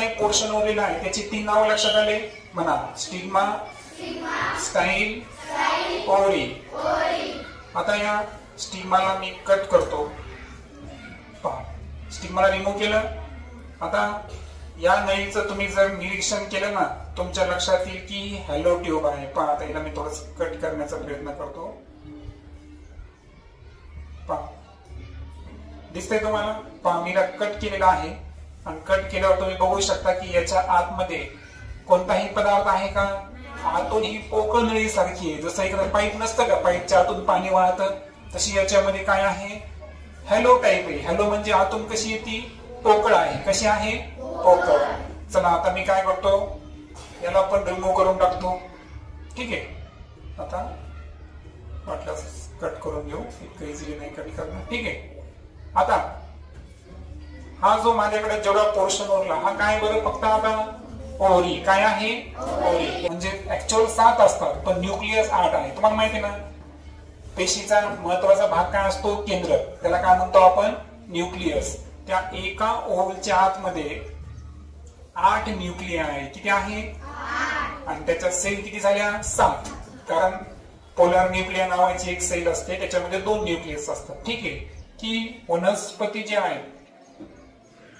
काही पोर्शन उरलेला आहे त्याची 3 नावं लक्षात आले म्हणा. स्टिग्मा, स्टाईल, ओरी. आता या स्टिग्माला मी कट करतो. पहा, स्टिग्माला रिमूव्ह केलं. आता या नळीचं तुम्ही जर निरीक्षण केलं ना तुमच्या लक्षात येईल की हॅलो ट्यूब आहे. पहा, आता याला मी थोडं कट करण्याचा प्रयत्न करतो. पहा, दिसतंय तुम्हाला? पहा, मी कट केलेला आहे आणि कट केल्यावर तुम्ही बघू शकता की याच्या आतमध्ये कोणताही पदार्थ आहे का? आतून ही पोकळ नळी सारखी आहे. जसं एखादं पाईप नसतं का, पाईपच्या आतून पाणी वाहतं, तशी याच्यामध्ये काय आहे? हॅलो टाईप आहे. हॅलो म्हणजे आतून कशी येते? पोकळ आहे. कशी आहे? पोकळ. चला आता मी काय करतो, याला पण रिमूव्ह करून टाकतो. ठीक आहे. आता वाटल्यास कट करून घेऊ, इतकं इझिली नाही कट करणं. ठीक आहे. आता हा जो माझ्याकडे जेवढा पोर्शन उरला हा काय बरं? फक्त आता ओरी. काय आहे? ओरी. म्हणजे ऍक्च्युअल 7 असतात पण न्यूक्लियस 8 आहे. तुम्हाला माहिती ना, पेशीचा महत्वाचा भाग काय असतो? केंद्र. त्याला काय म्हणतो आपण? न्यूक्लियस. त्या एका ओव्हलच्या आतमध्ये 8 न्यूक्लिया आहे. किती आहे? 8. आणि त्याच्या सेल किती झाल्या? 7. कारण पोलर न्यूक्लिया नावाची एक सेल असते, त्याच्यामध्ये 2 न्यूक्लियस असतात. ठीक आहे. की वनस्पती जे आहे,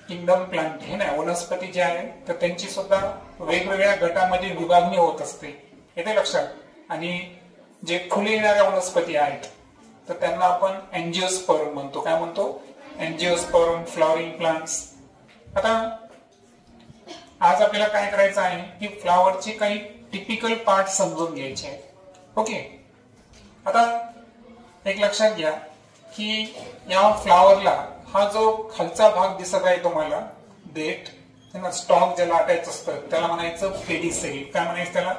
किंगडम प्लांट हे ना, वनस्पती जे आहे तर त्यांची सुद्धा वेगवेगळ्या गटामध्ये विभागणी होत असते. येते लक्षात? आणि जे फुले येणाऱ्या वनस्पती आहेत तर त्यांना आपण अँजिओस्पर्म म्हणतो. काय म्हणतो? Angiosperm, flowering plants. आता आज आपल्याला काय करायचं आहे की फ्लावरचे काही टिपिकल पार्ट समजून घ्यायचे आहेत. ओके. आता एक लक्षात घ्या की या फ्लावरला हा जो खालचा भाग दिसत आहे तुम्हाला, देठ, त्यांना स्टॉक ज्याला अटॅच असतं त्याला म्हणायचं पेडिसेल. काय म्हणायचं त्याला?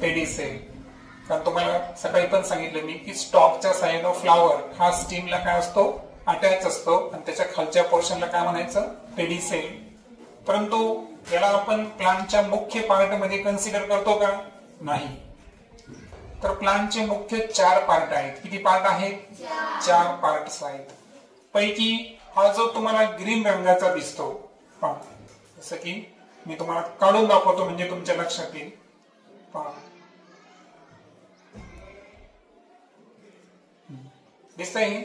पेडिसेल. कारण तुम्हाला सकाळी पण सांगितलं मी की स्टॉकच्या साईडला फ्लावर हा स्टीमला काय असतो? अटॅच असतो आणि त्याच्या खालच्या पोर्शनला काय म्हणायचं? पेडिसेल. परंतु याला आपण प्लांटच्या मुख्य पार्ट मध्ये कन्सिडर करतो का? नाही. तर प्लांटचे मुख्य 4 पार्ट आहेत. किती पार्ट आहेत? 4 पार्ट्स आहेत. पैकी हा जो तुम्हाला ग्रीन रंगाचा दिसतो, पहा, जसं की मी तुम्हाला काढून दाखवतो म्हणजे तुमच्या लक्षात येईल. पहा, दिसतंय?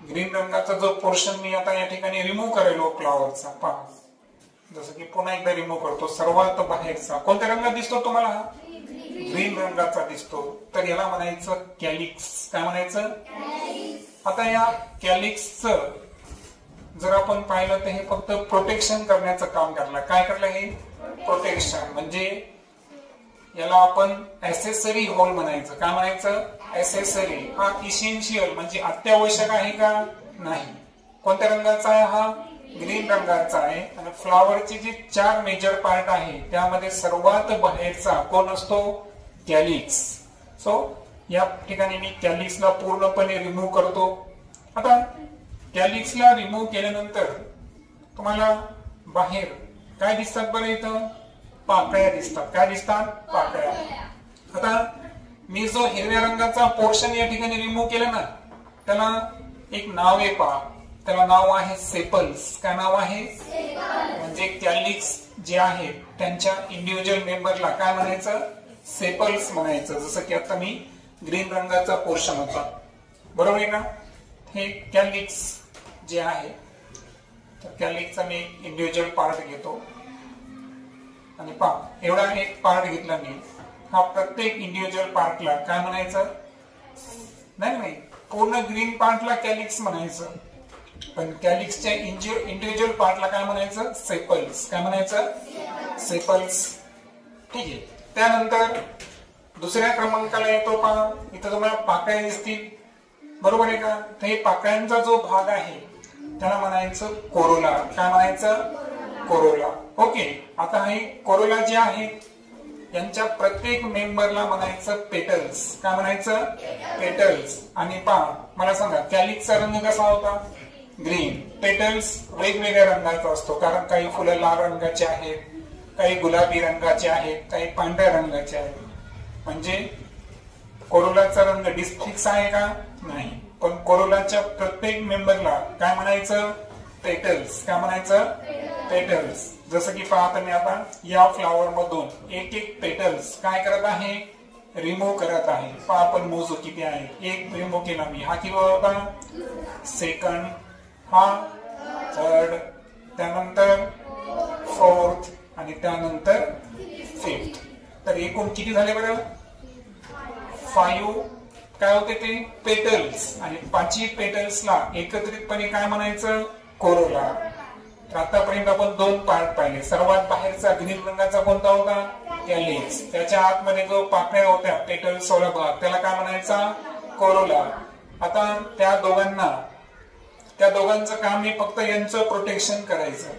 ग्रीन रंगाचा जो पोर्शन मी आता या ठिकाणी रिमूव्ह करेलो फ्लावरचा. पहा, जसं की पुन्हा एकदा रिमूव्ह करतो. सर्वात बाहेरचा कोणत्या रंगात दिसतो तुम्हाला? ग्रीन रंगाचा दिसतो. तर याला म्हणायचं कॅलिक्स. काय म्हणायचं? आता या कॅलिक्सचं जर आपण पाहिलं तर हे फक्त प्रोटेक्शन करण्याचं काम करलं. काय करलं? हे प्रोटेक्शन. म्हणजे याला आपण ऍसेसरी होल म्हणायचं. काय म्हणायचं? ऍसेसरी. हा इसेन्शियल म्हणजे अत्यावश्यक आहे का? नाही. कोणत्या रंगाचा आहे हा? ग्रीन रंगाचा आहे. आणि फ्लावरचे जे 4 मेजर पार्ट आहे त्यामध्ये सर्वात बाहेरचा कोण असतो? कॅलिक्स. सो या ठिकाणी मी कॅलिक्सला पूर्णपणे रिमूव्ह करतो. आता कॅलिक्सला रिमूव्ह केल्यानंतर तुम्हाला बाहेर काय दिसतात बरं? इथं पाकळ्या दिसतात. काय दिसतात? पाकळ्या. आता मी जो हिरव्या रंगाचा पोर्शन या ठिकाणी रिमूव्ह केला ना त्याला एक नाव आहे. पहा, त्याला नाव आहे सेपल्स. काय नाव आहे? म्हणजे कॅलिक्स जे आहेत त्यांच्या इंडिव्हिज्युअल मेंबरला काय म्हणायचं? सेपल्स म्हणायचं. जसं की आता मी ग्रीन रंगाचा पोर्शन होता, बरोबर आहे का? हे कॅलिक्स जे आहे तर कॅलिक्सचा मी इंडिव्हिज्युअल पार्ट घेतो आणि पहा, एवढा एक पार्ट घेतला मी. हा प्रत्येक इंडिव्हिज्युअल पार्टला काय म्हणायचं? नाही, पूर्ण ग्रीन पार्टला कॅलिक्स म्हणायचं. पण कॅलिक्सच्या इंडिव्हिज्युअल पार्टला काय म्हणायचं? सेपल्स. काय म्हणायचं? सेपल्स. ठीक आहे. त्यानंतर दुसऱ्या क्रमांकाला येतो. पहा, इथं तुम्हाला पाकळ्या दिसतील, बरोबर आहे का? तर हे पाकळ्यांचा जो भाग आहे त्याला म्हणायचं कोरोला. काय म्हणायचं? कोरोला. ओके. आता हे कोरोला जे आहे यांच्या प्रत्येक मेंबरला म्हणायचं पेटल्स. काय म्हणायचं? पेटल्स. आणि पहा, मला सांगा कॅलिक्सचा रंग कसा होता? ग्रीन. पेटल्स वेगवेगळ्या रंगाचा असतो कारण काही फुलं लाल रंगाचे आहेत, काही गुलाबी रंगाचे आहेत, काही पांढऱ्या रंगाचे आहेत. म्हणजे कोरोलाचा रंग डिस्फिक्स आहे का? नाही. पण कोरोलाच्या प्रत्येक मेंबरला काय म्हणायचं? पेटल्स. काय म्हणायचं? पेटल्स. जसं की पाहता मी आता या फ्लावर मधून एक एक पेटल्स काय करत आहे? रिमूव्ह करत आहे. पहा आपण मोजू किती आहे. एक रिमूव्ह केला मी. हा किती होता? सेकंड, हा थर्ड, त्यानंतर फोर्थ आणि त्यानंतर फिफ्थ. तर एकूण किती झाले बरं? 5 काय होते ते? पेटल्स. आणि 5 पेटल्सला एकत्रितपणे काय म्हणायचं? कोरोला. तर आतापर्यंत आपण 2 पार्ट पाहिले. सर्वात बाहेरचा ग्रीन रंगाचा कोणता होता? कॅलिक्स. त्याच्या आतमध्ये जो पाकळ्या होत्या पेटल्स वाला भाग त्याला काय म्हणायचा? कोरोला. आता त्या दोघांचं काम आहे फक्त यांचं प्रोटेक्शन करायचं.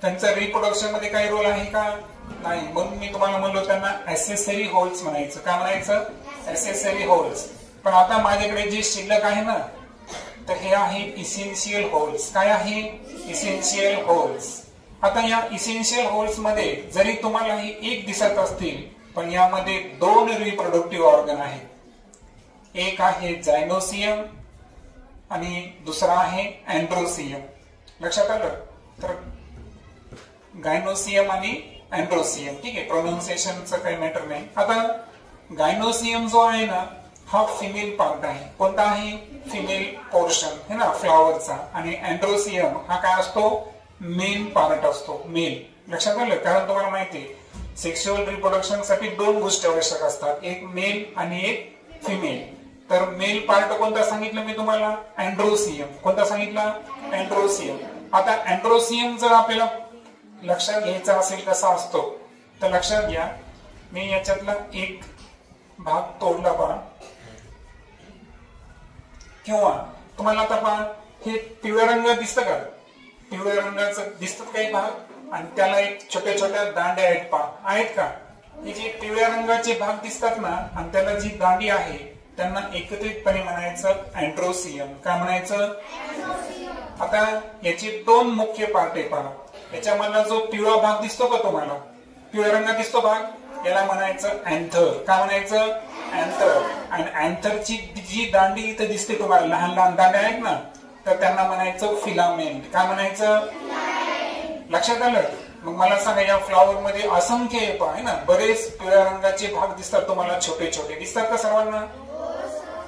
त्यांचं रिप्रोडक्शन मध्ये काही रोल आहे का? नाही. म्हणून मी तुम्हाला म्हणलो त्यांना ऍसेसरी होल्स म्हणायचं. काय म्हणायचं? ऍसेसरी होल्स. पण आता माझ्याकडे जे शिल्लक आहे ना, तर हे आहे इसेन्शियल होल्स. काय आहे? Essential holes. आता या इसेन्शियल होल्स मध्ये जरी तुम्हाला हे एक दिसत असतील, पण यामध्ये 2 रिप्रोडक्टिव्ह ऑर्गन आहेत. एक आहे जायनोसियम आणि दुसरा आहे अँड्रोसियम. लक्षात आलं? तर गायनोसियम आणि अँड्रोसियम. ठीक आहे, प्रोनाउन्सिएशनचं काही मॅटर नाही. आता गायनोसियम जो आहे ना, हा फिमेल पार्ट आहे. कोणता आहे? फिमेल पोर्शन है ना फ्लॉवरचा. आणि अँड्रोसियम हा काय असतो? मेन पार्ट असतो. मेल. लक्षात आलं? कारण तुम्हाला माहिती आहे सेक्शुअल रिप्रोडक्शन साठी 2 गोष्टी आवश्यक असतात, एक मेल आणि एक फिमेल. तर मेल पार्ट कोणता सांगितलं मी तुम्हाला? अँड्रोसियम. कोणता सांगितला? अँड्रोसियम. आता अँड्रोसियम जर आपल्याला लक्षात घ्यायचा असेल कसा असतो, तर लक्षात घ्या. मी याच्यातला एक भाग तोडला पहा, किंवा तुम्हाला आता पहा हे पिवळ्या रंग दिसतं का? पिवळ्या रंगाचं दिसतात काही भाग आणि त्याला एक छोट्या छोट्या दांड्या आहेत. पहा, आहेत का? हे जे पिवळ्या रंगाचे भाग दिसतात ना आणि त्याला जी दांडी आहे त्यांना एकत्रितपणे म्हणायचं अँड्रोसियम. काय म्हणायचं? आता याचे 2 मुख्य पार्ट आहे. पहा, याच्यामधला जो पिवळा भाग दिसतो का तुम्हाला? पिवळ्या रंगात दिसतो भाग, याला म्हणायचं अँथर. काय म्हणायचं? अँथर. आणि अँथरची जी दांडी इथे दिसते तुम्हाला, लहान लहान दांड्या आहेत ना, तर त्यांना म्हणायचं फिलामेंट. काय म्हणायचं? लक्षात आलं? मग मला सांगा, या फ्लॉवर मध्ये असंख्य आहे ना, बरेच पिवळ्या रंगाचे भाग दिसतात तुम्हाला, छोटे छोटे दिसतात का सर्वांना?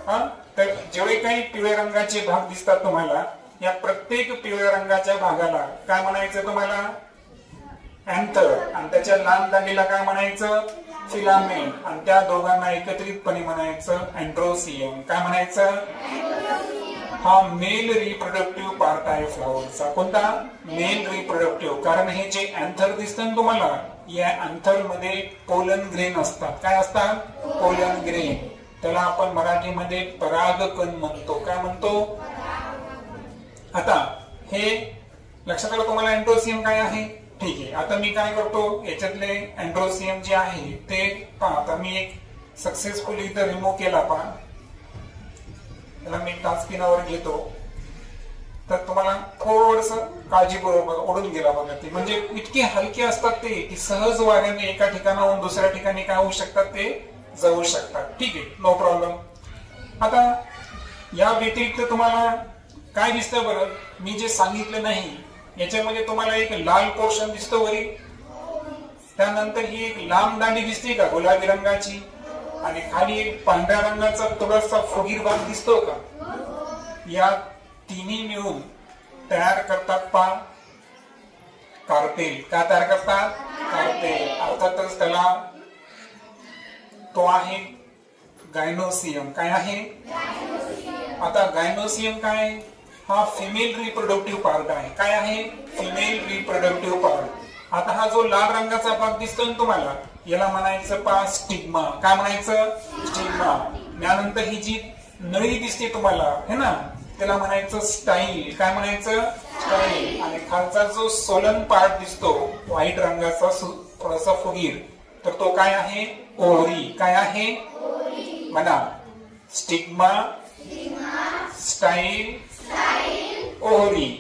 हा, तर जेवढे काही पिवळ्या रंगाचे भाग दिसतात तुम्हाला, या प्रत्येक पिवळ्या रंगाच्या भागाला काय म्हणायचं तुम्हाला? अँथर. आणि त्याच्या लहान दांडीला काय म्हणायचं? फिलामेंट. आणि त्या दोघांना एकत्रितपणे म्हणायचं अँड्रोसियम. काय म्हणायचं? हा मेल रिप्रोडक्टिव्ह पार्ट आहे फ्लॉवरचा. कोणता? Male reproductive. कारण हे जे अँथर दिसतं ना तुम्हाला, या अँथर मध्ये पोलन ग्रेन असतात. काय असतात? Pollen grain. त्याला आपण मराठीमध्ये परागकण म्हणतो. काय म्हणतो? आता हे लक्षात आलं तुम्हाला अँड्रोसियम काय आहे? ठीक आहे. आता मी काय करतो, याच्यातले अँड्रोसियम जे आहे ते पहा. आता मी एक सक्सेसफुली इथं रिमूव्ह केला. पहा, त्याला मी टाचपिनावर घेतो, तर तुम्हाला थोडस काळजीपूर्वक ओढून गेला बघा. ते म्हणजे इतके हलके असतात ते की सहज वाऱ्याने एका ठिकाणाहून दुसऱ्या ठिकाणी काय होऊ शकतात, ते जाऊ शकतात. ठीक आहे, नो प्रॉब्लेम. आता या व्यतिरिक्त तुम्हाला काय दिसतं बरं? मी जे सांगितलं नाही याच्यामध्ये तुम्हाला एक लाल पोर्शन दिसतो वरी, त्यानंतर ही एक लांब दांडी दिसते का गुलाबी रंगाची, आणि खाली एक पांढऱ्या रंगाचा थोडासा फुगीर भाग दिसतो का? या तिन्ही मिळून तयार करतात पा कार्पेल. का तयार करतात? कार्पेल. अर्थातच त्याला तो आहे गायनोसियम. काय आहे? आता गायनोसियम काय? हा फिमेल रिप्रोडक्टिव्ह पार्ट आहे. काय आहे? Female reproductive part. आता हा जो लाल रंगाचा भाग दिसतो ना तुम्हाला, याला म्हणायचं पा स्टिग्मा. काय म्हणायचं? स्टिग्मा. त्यानंतर ही जी नळी दिसते तुम्हाला है ना, त्याला म्हणायचं स्टाईल. काय म्हणायचं? स्टाईल. आणि खालचा जो सोलन पार्ट दिसतो व्हाईट रंगाचा थोडासा फुगीर, तर तो काय आहे? ओहरी. काय आहे? म्हणा. Stigma, style, Ohri.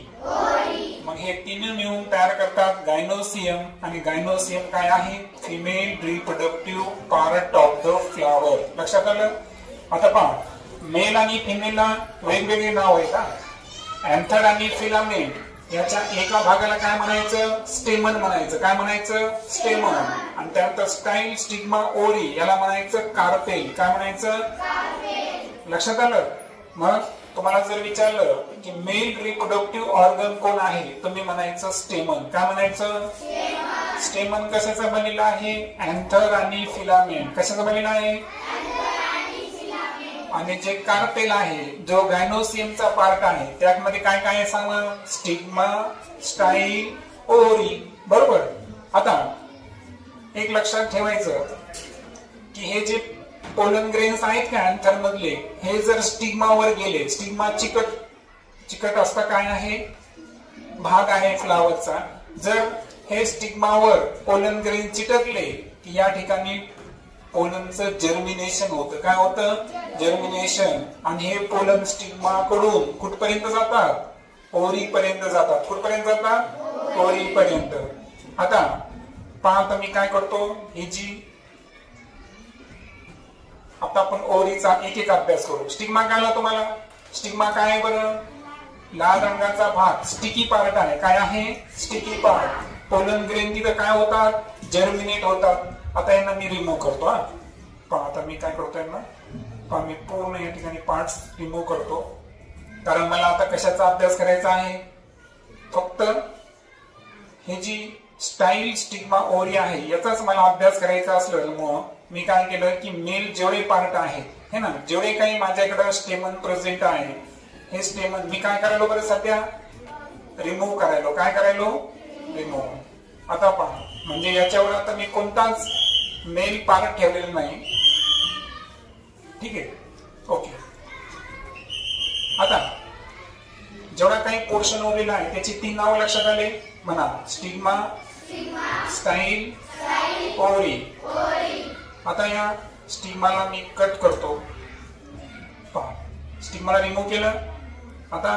मग हे तीन मिळून तयार करतात गायनोसियम. आणि गायनोसियम काय आहे? Female reproductive part of the flower. लक्षात आलं? आता पहा, मेल आणि फिमेलला वेगवेगळे नाव आहे का? अँथर आणि फिलामेंट याच्या एका भागाला काय म्हणायचं? स्टेमन म्हणायचं. काय म्हणायचं? स्टेमन. आणि त्यानंतर स्टाईल, स्टिग्मा, ओरी याला म्हणायचं कार्पेल. काय म्हणायचं? लक्षात आलं? मग तुम्हाला जर विचारलं की मेल रिप्रोडक्टिव्ह ऑर्गन कोण आहे, तुम्ही म्हणायचं स्टेमन. काय म्हणायचं? स्टेमन कशाचा बनलेला आहे? अँथर आणि फिलामेंट. कशाचा बनलेला आहे? आणि जे कार्पेल आहे, जो गायनोसियमचा पार्ट आहे, त्यामध्ये काय काय आहे सांगा? स्टिग्मा, स्टाईल, ओरी. बरोबर. आता एक लक्षात ठेवायचं की हे जे पोलन ग्रेन्स आहेत का अँथर मधले, हे जर स्टिग्मावर गेले, स्टिग्मा चिकट असता काय आहे? भाग आहे फ्लावरचा. जर हे स्टिग्मावर पोलन ग्रेन चिटकले की या ठिकाणी पोलनचं जर्मिनेशन होतं. काय होतं? जर्मिनेशन. आणि हे पोलन स्टिग्मा कडून कुठपर्यंत जातात? ओरी पर्यंत जातात. कुठपर्यंत जातात? ओरी पर्यंत. आता पहा, मी काय करतो, ही जी आता आपण ओरीचा एक एक अभ्यास करू. स्टिग्मा कळला तुम्हाला? स्टिग्मा काय आहे बरं? लाल रंगाचा भाग, स्टिकी पार्ट आहे. काय आहे? Sticky part. पोलन ग्रेन तिथं काय होतात? जर्मिनेट होतात. आता यांना मी रिमूव्ह करतो. पहा आता मी काय करतो, यांना पहा मी पूर्ण या ठिकाणी पार्ट्स रिमूव्ह करतो. कारण मला आता कशाचा अभ्यास करायचा आहे? फक्त हे जी स्टाईल, स्टिग्मा, ओरी आहे याचाच मला अभ्यास करायचा असल्यामुळं मी काय केलं की मेल जेवढे पार्ट आहेत हे ना, जेवढे काही माझ्याकडे स्टेमन प्रेझेंट आहे, हे स्टेमन मी काय करायलो बरं सध्या? रिमूव्ह करायलो. काय करायलो? रिमूव्ह. आता पहा, म्हणजे याच्यावर आता मी कोणताच मेल पार्ट ठेवलेला नाही. ठीक आहे, ओके. आता जेवढा काही पोर्शन उरलेला आहे त्याची 3 नावं लक्षात आले म्हणा. स्टिग्मा, स्टाईल, ओरी. आता या स्टिग्माला मी कट करतो. पहा, स्टिग्माला रिमूव्ह केलं. आता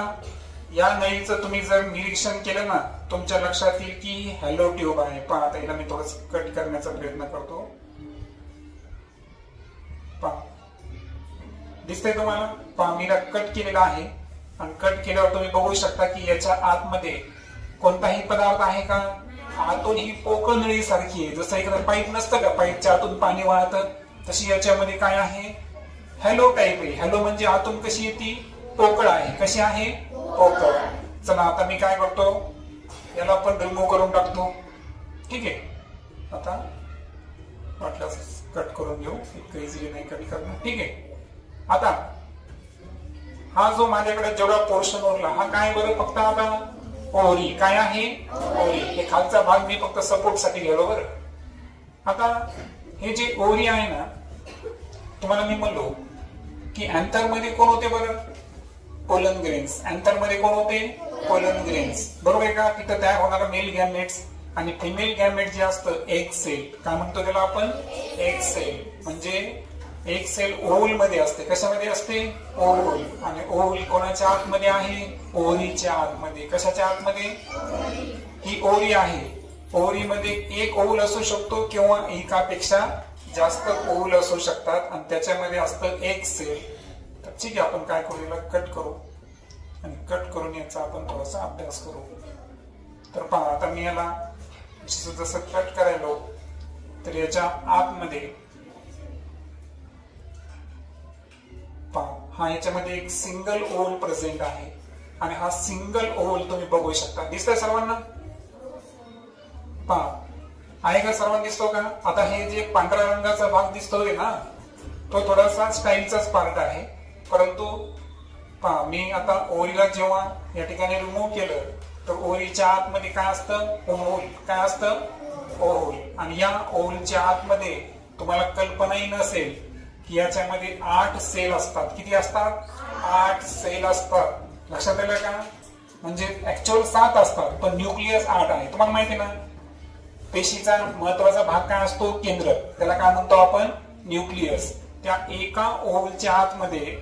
या नळीचं तुम्ही जर निरीक्षण केलं ना, तुमच्या लक्षात येईल की हॅलो ट्यूब आहे. पहा, आता याला मी थोडस कट करण्याचा प्रयत्न करतो. पहा, दिसतंय तुम्हाला? पहा, मी कट केलेला आहे. आणि कट केल्यावर तुम्ही बघू शकता की याच्या आतमध्ये कोणताही पदार्थ आहे का? आतून ही पोकळ नळी सारखी आहे. जसं एखादं पाईप नसतं का, पाईपच्या आतून पाणी वाहतं, तशी याच्यामध्ये काय आहे? हॅलो टाईप आहे. हॅलो म्हणजे आतून कशी येते? पोकळ आहे. कशी आहे? पोकळ. चला आता मी काय करतो, याला पण रिमूव्ह करून टाकतो. ठीक आहे. आता वाटल्यास कट करून घेऊ, इतकं इझिली नाही कट करणं. ठीक आहे. आता हा जो माझ्याकडे जेवढा पोर्शन उरला, हा काय बरं? फक्त आता ओरी. काय आहे? ओरी. हे खालचा भाग मी फक्त सपोर्ट साठी गेलो बरं. आता हे जे ओरी आहे ना, तुम्हाला मी म्हणलो की अँथर मध्ये कोण होते बरं? Pollen grains. अँथर मध्ये कोण होते? Pollen grains. बरोबर आहे का? तिथं तयार होणारा मेल गॅमेट्स आणि फिमेल गॅमेट जे असतं एग सेल. काय म्हणतो त्याला आपण? Egg cell. म्हणजे एक सेल ओव्हल मध्ये असते. कशामध्ये असते? ओव्हल. आणि ओव्हल कोणाच्या आतमध्ये आहे? ओरीच्या आतमध्ये. कशाच्या आतमध्ये? ही ओरी आहे. ओरीमध्ये एक ओव्हल असू शकतो किंवा एकापेक्षा जास्त ओव्हल असू शकतात आणि त्याच्यामध्ये असतं एक सेल. तर ठीक आहे, आपण काय करू, याला कट करू आणि कट करून याचा आपण थोडासा अभ्यास करू. तर पहा, आता मी याला जसं कट करायलो तर याच्या आतमध्ये हा याच्यामध्ये एक सिंगल ओव्हल प्रेझेंट आहे. आणि हा सिंगल ओव्हल तुम्ही बघू शकता. दिसतंय सर्वांना? पहा, आहे का? सर्वांना दिसतो का? आता हे जे पांढऱ्या रंगाचा भाग दिसतोय ना, तो थोडासा स्टाईलचाच पार्ट आहे. परंतु पहा, मी आता ओरीला जेव्हा या ठिकाणी रिमूव्ह केलं तर ओरीच्या आतमध्ये काय असतं? ओव्हल. काय असतं? ओव्हल. आणि या ओव्हलच्या आतमध्ये तुम्हाला कल्पनाही नसेल की याच्यामध्ये 8 सेल असतात. किती असतात? 8 सेल असतात. लक्षात आलं का? म्हणजे ऍक्च्युअल 7 असतात पण न्यूक्लियस 8 आहे. तुम्हाला माहिती आहे ना, पेशीचा महत्वाचा भाग काय असतो? केंद्र. त्याला काय म्हणतो आपण? न्यूक्लियस. त्या एका ओव्हलच्या आतमध्ये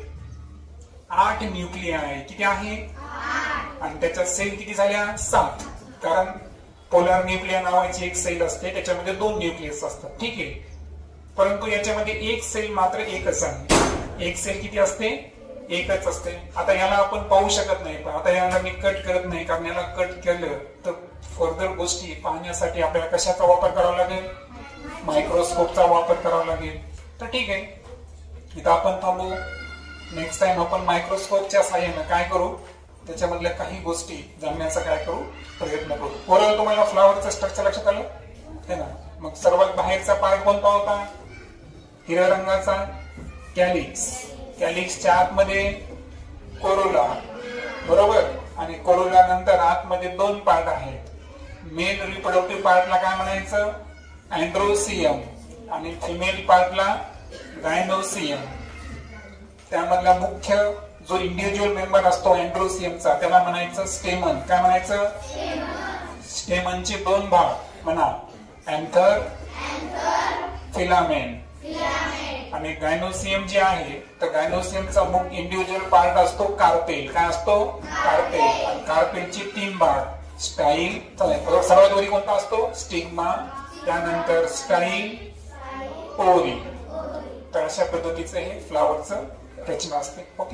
8 न्यूक्लिया आहे. किती आहे? 8. आणि त्याच्या सेल किती झाल्या? 7. कारण पोलर न्यूक्लिया नावाची एक सेल असते, त्याच्यामध्ये 2 न्यूक्लियस असतात. ठीक आहे. परंतु याच्यामध्ये एक सेल मात्र एकच आहे. एक सेल किती असते? एकच असते. आता याला आपण पाहू शकत नाही, पण आता याला मी कट करत नाही, कारण याला कट केलं तर फर्दर गोष्टी पाहण्यासाठी आपल्याला कशाचा वापर करावा लागेल, मायक्रोस्कोपचा वापर करावा लागेल. तर ठीक आहे, इथं आपण थांबू. नेक्स्ट टाइम आपण मायक्रोस्कोपच्या साहाय्याने काय करू, त्याच्यामधल्या काही गोष्टी जाणण्याचा काय करू, प्रयत्न करू. पोरं, तुम्हाला फ्लावरचं स्ट्रक्चर लक्षात आलं है ना? मग सर्वात बाहेरचा पार्ट कोणता होता, हिरव्या रंगाचा कॅलिक्स. कॅलिक्सच्या आतमध्ये कोरोला, बरोबर. आणि कोरोला नंतर आतमध्ये दोन पार्ट आहेत. मेल रिप्रोडक्टिव्ह पार्टला काय म्हणायचं, अँड्रोसियम, आणि फिमेल पार्टला गायनोसियम. त्यामधला मुख्य जो इंडिव्हिज्युअल मेंबर असतो अँड्रोसियमचा, त्याला म्हणायचं स्टेमन. काय म्हणायचं, स्टेमनचे दोन भाग म्हणा, अँथर, फिलामेंट. आणि गायनोसियम जे आहे, तर गायनोसियमचा मुख्य इंडिव्हिज्युअल पार्ट असतो कार्पेल. काय असतो, कार्पेल. आणि कार्पेलचे तीन भाग, स्टाईल, सर्वात वरी कोणता असतो, स्टिग्मा, त्यानंतर स्टाईल, ओरी. तर अशा पद्धतीचं हे फ्लावरचं रचना असते. ओके.